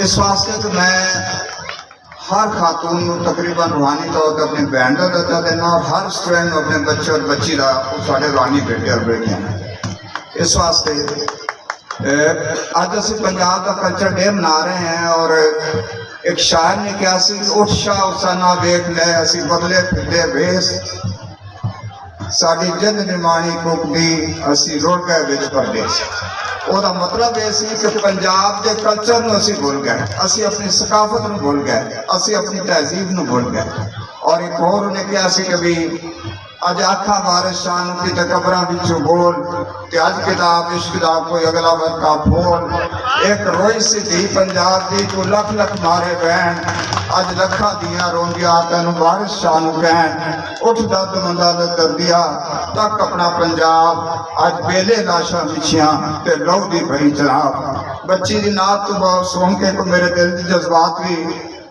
اس واسطے تو میں ہر خاتون کو تقریباً روحانی طور پر اپنی بہن کا درجہ دینا اور ہر اسٹوڈنٹ کو اپنے بچے اور بچی کا سارے روحانی بیٹے اور بیٹیاں ہیں. اس واسطے اج اسی پنجاب کا کلچر ڈے منا رہے ہیں اور ایک شاعر نے کہا سی کہ اٹھ شاہ اسانا ویکھ لے اسی بدلے پھردے ویس ساڈی جد نمانی ککدی اسی رڑ گئے وچ پردیس. وہ مطلب یہ سی کہ پنجاب کے کلچر نو اسی بھول گئے, اسی اپنی ثقافت نو بھول گئے, اسی اپنی تہذیب نو بھول گئے. اور ایک اور انہیں کہا سی کہ بھی اج آکھاں بارش شان کی تکبراں وچوں بول تے اج کتاب عشق دا کوئی اگلا ورقہ پھول. ایک روئی سی تھی پنجاب دی تو لکھ لکھ مارے بہن اج لکھاں دیاں روندیاں تینوں بارش شان کہن. اٹھ درد مندا دردیا تک اپنا پنجاب اج بیلے لاشاں بچھیاں تے لو دی بھری جناب. بچی دی نعت تو بہت سن کے کو میرے دل دی جذبات بھی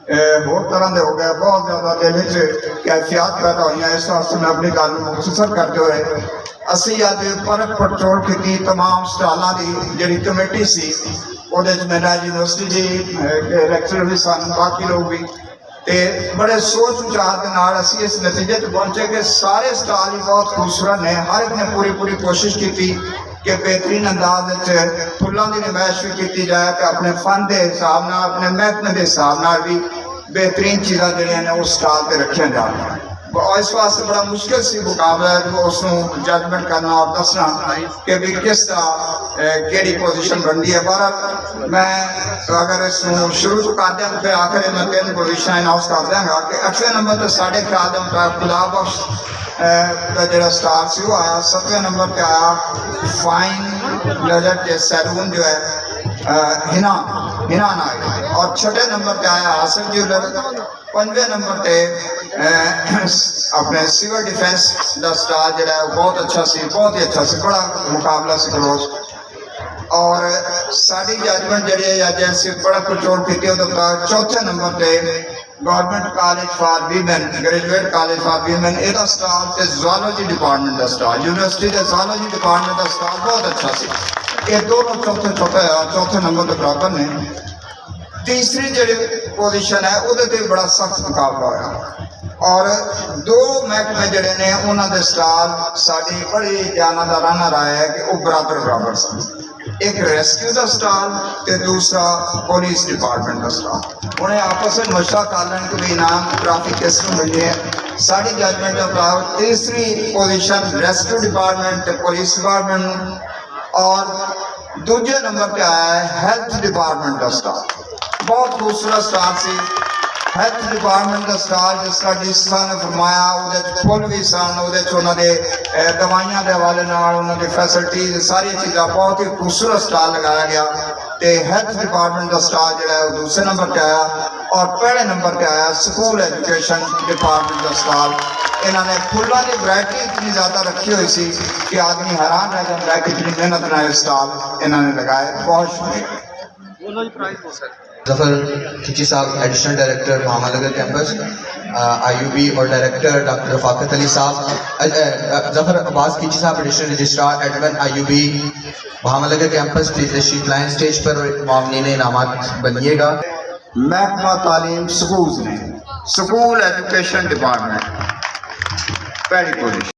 بہت طرح دے ہو گئے, بہت زیادہ دل وچ کیفیات پیدا ہوئی ہیں. اس واسطے میں اپنی گل مختصر کرتے ہوئے اسی اج پرکھ پڑچول کی تمام سٹالاں دی جڑی کمیٹی سی ਉਹਦੇ ਚ ਮੇਰਾ یونیورسٹی دی لیکچر بھی سن باقی لوگ بھی تے بڑے سوچ وچار دے نال اسی اس نتیجے تے پہنچے کہ سارے سٹال ہی بہت خوبصورت نے. ہر ایک نے پوری کوشش کی کہ بہترین انداز پھلاں دی نمائش بھی کی جائے کہ اپنے فن دے حساب نال اپنے محکمے دے حساب نال بھی بہترین چیزاں جڑیاں نے اس سٹال تے رکھیاں جان. اس واسطے بڑا مشکل سی مقابلہ ہے جو اس کو ججمنٹ کرنا اور دسنا کہ بھی کس طرح کیڑی پوزیشن بنتی ہے. بہرحال میں اگر اس کو شروع تو کر دیا تو پھر آخر میں 3 پوزیشن اناؤنس کر دیا گا کہ 8ویں نمبر تے ساڑھے خیال دے مطابق خدا بخش کا جڑا سٹار سی وہ آیا. 7ویں نمبر پہ آیا فائن لیزر سیلون جو ہے ہنان آئی. اور 6ویں نمبر پہ آیا حاصل جیولر. 5ویں نمبر پہ اپنے سیول ڈیفینس دا سٹار جڑا ہے بہت اچھا سی, بہت ہی اچھا سی, بڑا مقابلہ سی کلوز. اور ساری ججمنٹ جڑی ہے یا جیسے بڑا پرچول کی ہوتا ہے. 4تھے نمبر پہ government college for women graduate college for women یہ سٹار تے زوالوجی ڈپارٹمنٹ دا سٹار یونیورسٹی کے زوالوجی ڈپارٹمنٹ دا سٹار بہت اچھا سی. یہ دونوں چوتھے نمبر پہ برابر نے. تیسری جڑی پوزیشن ہے وہ بڑا سخت مقابلہ ہوا اور 2 محکمے جڑے نے انہوں نے سٹار ساری بڑی جانادارانہ رائے ہے کہ وہ برابر سن. ایک ریسکیو کا سٹار تے دوسرا پولیس ڈپارٹمنٹ کا سٹار. انہیں آپس میں مشورہ کر لیں کہ انعام ٹرافک کس کو ملی ہے. ساری ججمنٹ کا تیسری پوزیشن ریسکیو ڈپارٹمنٹ تے پولیس ڈپارٹمنٹ. اور دوسرے نمبر پہ آیا ہے ہیلتھ ڈپارٹمنٹ کا سٹار. بہت خوبصورت سٹار سی ہیلتھ ڈپارٹمنٹ کا سٹار جس کا ڈی سی صاحب نے فرمایا وہ پھل بھی سن وہ دوائیاں کے حوالے انہوں نے فیسلٹیز ساری چیزاں بہت ہی خوبصورت سٹار لگایا گیا. تے ہیلتھ ڈپارٹمنٹ کا سٹار جڑا ہے وہ دوسرے نمبر پہ آیا. اور پہلے نمبر پہ آیا سکول ایجوکیشن ڈپارٹمنٹ کا سٹار. انہوں نے پھلاں کی ورائٹی اتنی زیادہ رکھی ہوئی سی کہ آدمی حیران رہ جاتا ہے کہ اتنی محنت نال سٹال انہوں نے لگائے. بہت شکریہ. ظفر کھچی صاحب additional director Muhammad Nagar campus IUB اور ڈائریکٹر ڈاکٹر رفاقت علی صاحب. ظفر عباس کھچی صاحب additional registrar admin IUB Muhammad Nagar campus please تشریف لائیں اسٹیج پر اور معاونین انعامات بنیے گا. محکمہ تعلیم سکول ایجوکیشن ڈپارٹمنٹ پہلی پوزیشن.